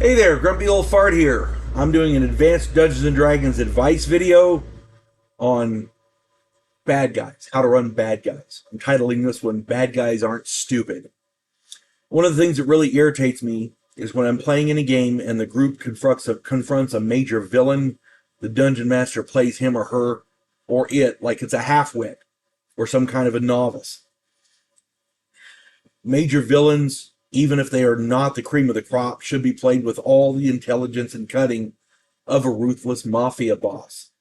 Hey there, Grumpy Old Fart here. I'm doing an advanced Dungeons and Dragons advice video on bad guys, how to run bad guys. I'm titling this one Bad Guys Aren't Stupid. One of the things that really irritates me is when I'm playing in a game and the group confronts a major villain, the dungeon master plays him or her or it like it's a halfwit or some kind of a novice. Major villains, even if they are not the cream of the crop, should be played with all the intelligence and cunning of a ruthless mafia boss.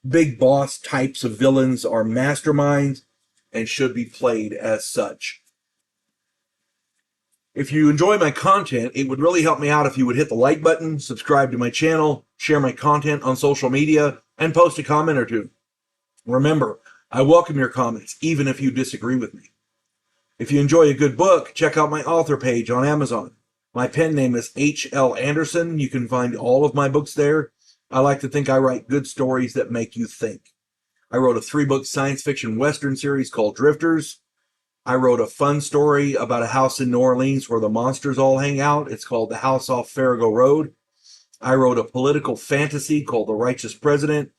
Big boss types of villains are masterminds and should be played as such. If you enjoy my content, it would really help me out if you would hit the like button, subscribe to my channel, share my content on social media, and post a comment or two. Remember, I welcome your comments, even if you disagree with me. If you enjoy a good book, check out my author page on Amazon. My pen name is H.L. Anderson. You can find all of my books there. I like to think I write good stories that make you think. I wrote a 3-book science fiction western series called Drifters. I wrote a fun story about a house in New Orleans where the monsters all hang out. It's called The House Off Farrago Road. I wrote a political fantasy called The Righteous President.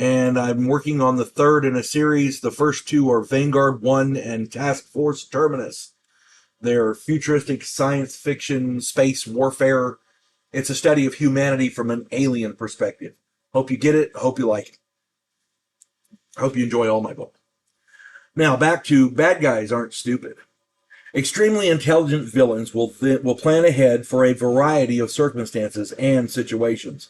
And I'm working on the third in a series. The first two are Vanguard 1 and Task Force Terminus. They're futuristic science fiction, space warfare. It's a study of humanity from an alien perspective. Hope you get it. Hope you like it. Hope you enjoy all my books. Now, back to Bad Guys Aren't Stupid. Extremely intelligent villains will plan ahead for a variety of circumstances and situations.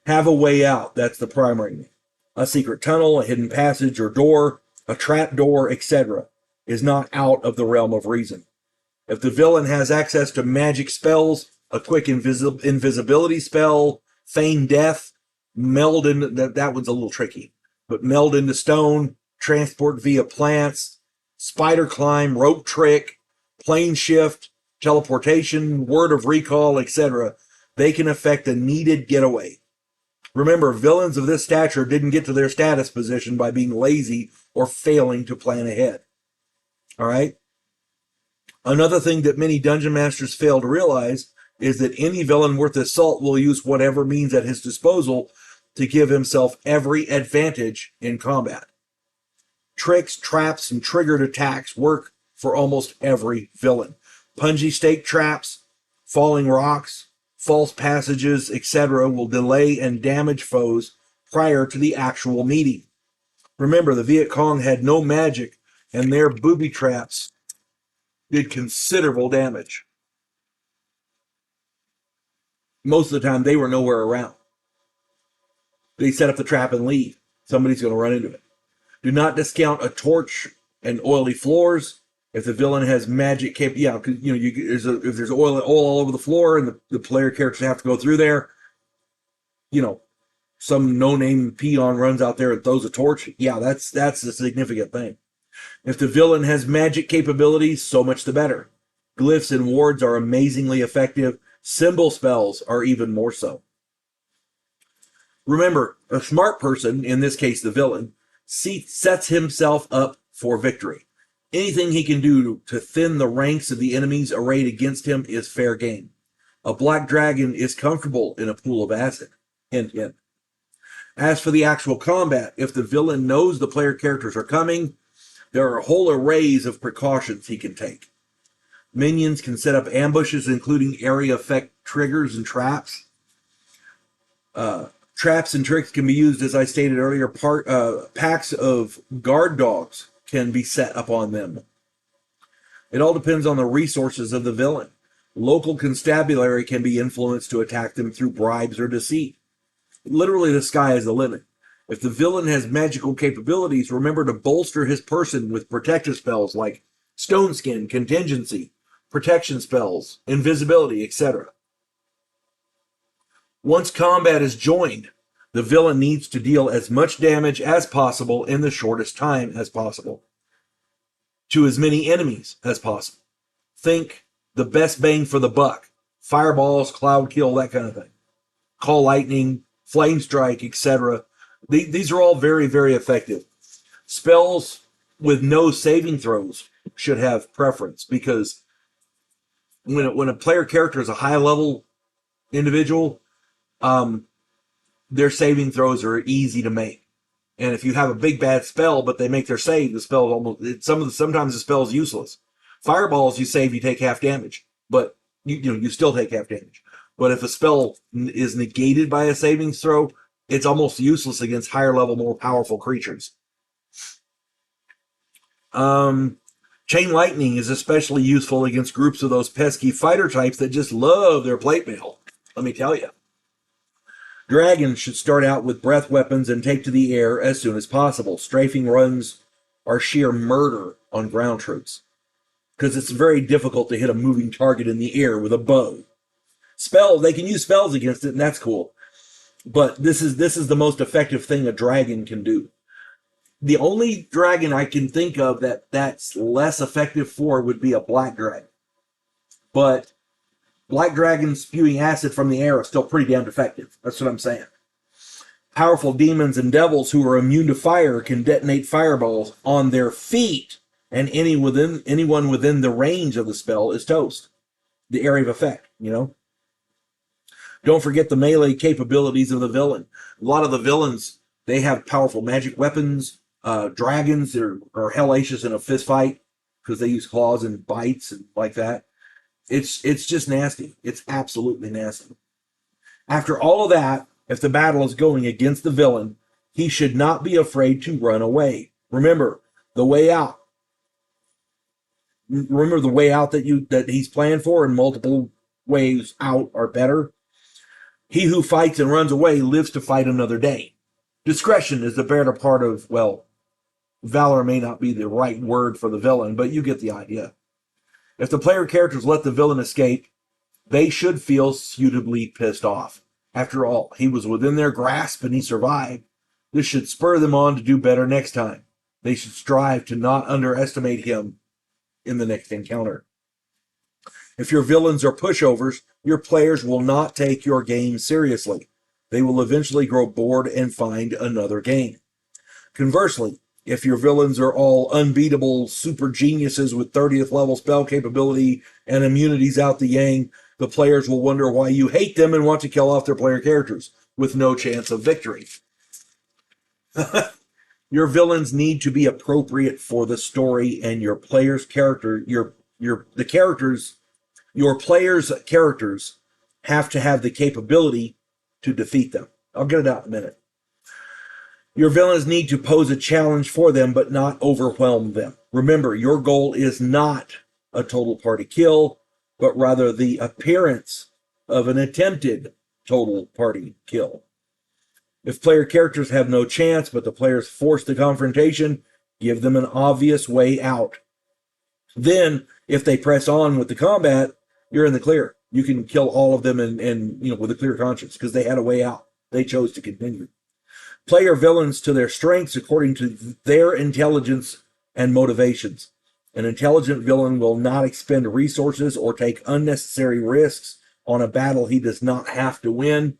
Have a way out. That's the primary thing. A secret tunnel, a hidden passage or door, a trap door, etc. is not out of the realm of reason. If the villain has access to magic spells, a quick invisibility spell, feign death, meld in, that one's a little tricky, but meld into stone, transport via plants, spider climb, rope trick, plane shift, teleportation, word of recall, etc., they can effect a needed getaway. Remember, villains of this stature didn't get to their status position by being lazy or failing to plan ahead. All right? Another thing that many dungeon masters fail to realize is that any villain worth his salt will use whatever means at his disposal to give himself every advantage in combat. Tricks, traps, and triggered attacks work for almost every villain. Punji stake traps, falling rocks, false passages, etc. will delay and damage foes prior to the actual meeting. Remember, the Viet Cong had no magic, and their booby traps did considerable damage. Most of the time, they were nowhere around. They set up the trap and leave. Somebody's going to run into it. Do not discount a torch and oily floors. If the villain has magic if there's oil all over the floor and the player characters have to go through there, some no-name peon runs out there and throws a torch. Yeah, that's a significant thing. If the villain has magic capabilities, so much the better. Glyphs and wards are amazingly effective. Symbol spells are even more so. Remember, a smart person, in this case the villain, sets himself up for victory. Anything he can do to thin the ranks of the enemies arrayed against him is fair game. A black dragon is comfortable in a pool of acid. Hint, hint. As for the actual combat, if the villain knows the player characters are coming, there are whole arrays of precautions he can take. Minions can set up ambushes, including area effect triggers and traps. Traps and tricks can be used, as I stated earlier. Packs of guard dogs can be set upon them. It all depends on the resources of the villain. Local constabulary can be influenced to attack them through bribes or deceit. Literally, the sky is the limit. If the villain has magical capabilities, remember to bolster his person with protective spells like Stone Skin, Contingency, protection spells, invisibility, etc. Once combat is joined, the villain needs to deal as much damage as possible in the shortest time as possible, to as many enemies as possible. Think the best bang for the buck. Fireballs, cloud kill, that kind of thing. Call lightning, flame strike, etc. These are all very, very effective. Spells with no saving throws should have preference, because when a player character is a high level individual, their saving throws are easy to make. And if you have a big bad spell, but they make their save, the spell sometimes the spell is useless. Fireballs, you save, you take half damage, but you still take half damage. But if a spell is negated by a savings throw, it's almost useless against higher level, more powerful creatures. Chain Lightning is especially useful against groups of those pesky fighter types that just love their plate mail. Let me tell you. Dragons should start out with breath weapons and take to the air as soon as possible. Strafing runs are sheer murder on ground troops, because it's very difficult to hit a moving target in the air with a bow. They can use spells against it, and that's cool. But this is the most effective thing a dragon can do. The only dragon I can think of that's less effective for would be a black dragon. But black dragons spewing acid from the air is still pretty damn effective. That's what I'm saying. Powerful demons and devils who are immune to fire can detonate fireballs on their feet, and anyone within the range of the spell is toast. The area of effect, Don't forget the melee capabilities of the villain. A lot of the villains, they have powerful magic weapons. Dragons are hellacious in a fist fight because they use claws and bites and like that. It's just nasty. It's absolutely nasty. After all of that, if the battle is going against the villain, he should not be afraid to run away. Remember the way out. Remember the way out that he's planned for, and multiple ways out are better. He who fights and runs away lives to fight another day. Discretion is the better part of, valor may not be the right word for the villain, but you get the idea. If the player characters let the villain escape, they should feel suitably pissed off. After all, he was within their grasp and he survived. This should spur them on to do better next time. They should strive to not underestimate him in the next encounter. If your villains are pushovers, your players will not take your game seriously. They will eventually grow bored and find another game. Conversely, if your villains are all unbeatable super geniuses with 30th level spell capability and immunities out the yang, the players will wonder why you hate them and want to kill off their player characters with no chance of victory. Your villains need to be appropriate for the story, and your players' character, your players' characters have to have the capability to defeat them. I'll get it out in a minute. Your villains need to pose a challenge for them, but not overwhelm them. Remember, your goal is not a total party kill, but rather the appearance of an attempted total party kill. If player characters have no chance, but the players force the confrontation, give them an obvious way out. Then, if they press on with the combat, you're in the clear. You can kill all of them and with a clear conscience because they had a way out. They chose to continue. Play your villains to their strengths according to their intelligence and motivations. An intelligent villain will not expend resources or take unnecessary risks on a battle he does not have to win.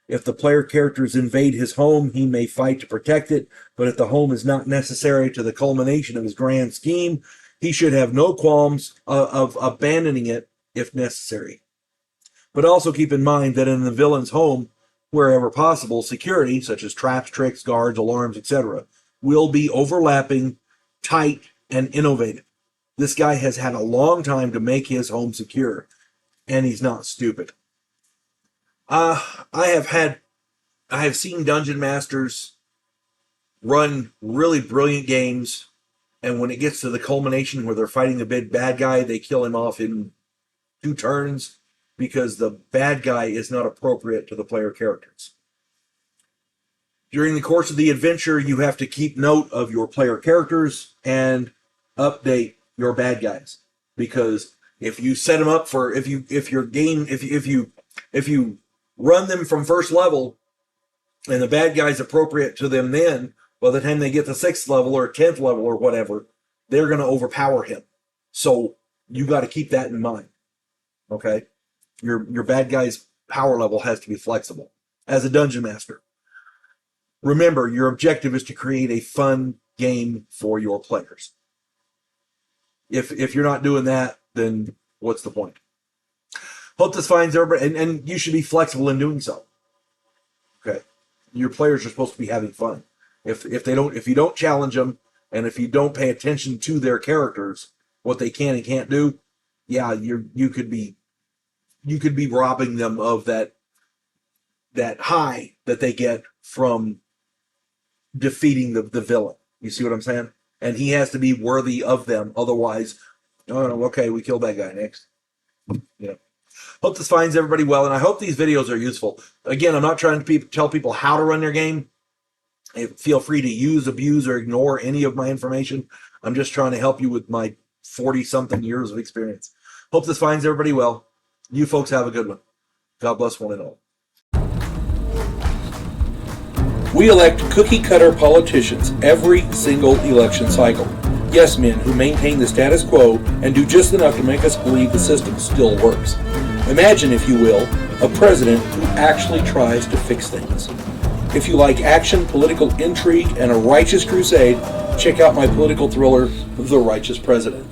If the player characters invade his home, he may fight to protect it, but if the home is not necessary to the culmination of his grand scheme, he should have no qualms of abandoning it if necessary. But also keep in mind that in the villain's home, wherever possible, security, such as traps, tricks, guards, alarms, etc., will be overlapping, tight, and innovative. This guy has had a long time to make his home secure, and he's not stupid. I have seen dungeon masters run really brilliant games, and when it gets to the culmination where they're fighting the big bad guy, they kill him off in 2 turns because the bad guy is not appropriate to the player characters. During the course of the adventure, you have to keep note of your player characters and update your bad guys, because if you set them up for if you run them from first level and the bad guy's appropriate to them, then by the time they get to 6th level or 10th level or whatever, they're going to overpower him. So you got to keep that in mind. Okay? Your bad guy's power level has to be flexible. As a dungeon master, remember, your objective is to create a fun game for your players. If you're not doing that, then what's the point? Hope this finds everybody, and you should be flexible in doing so. Okay, your players are supposed to be having fun. If you don't challenge them, and if you don't pay attention to their characters, what they can and can't do, yeah, you could be robbing them of that high that they get from defeating the villain. You see what I'm saying? And he has to be worthy of them. Otherwise, oh, okay, we killed that guy next. You know. Hope this finds everybody well, and I hope these videos are useful. Again, I'm not trying to tell people how to run their game. Feel free to use, abuse, or ignore any of my information. I'm just trying to help you with my 40-something years of experience. Hope this finds everybody well. You folks have a good one. God bless one and all. We elect cookie-cutter politicians every single election cycle. Yes men who maintain the status quo and do just enough to make us believe the system still works. Imagine, if you will, a president who actually tries to fix things. If you like action, political intrigue, and a righteous crusade, check out my political thriller, The Righteous President.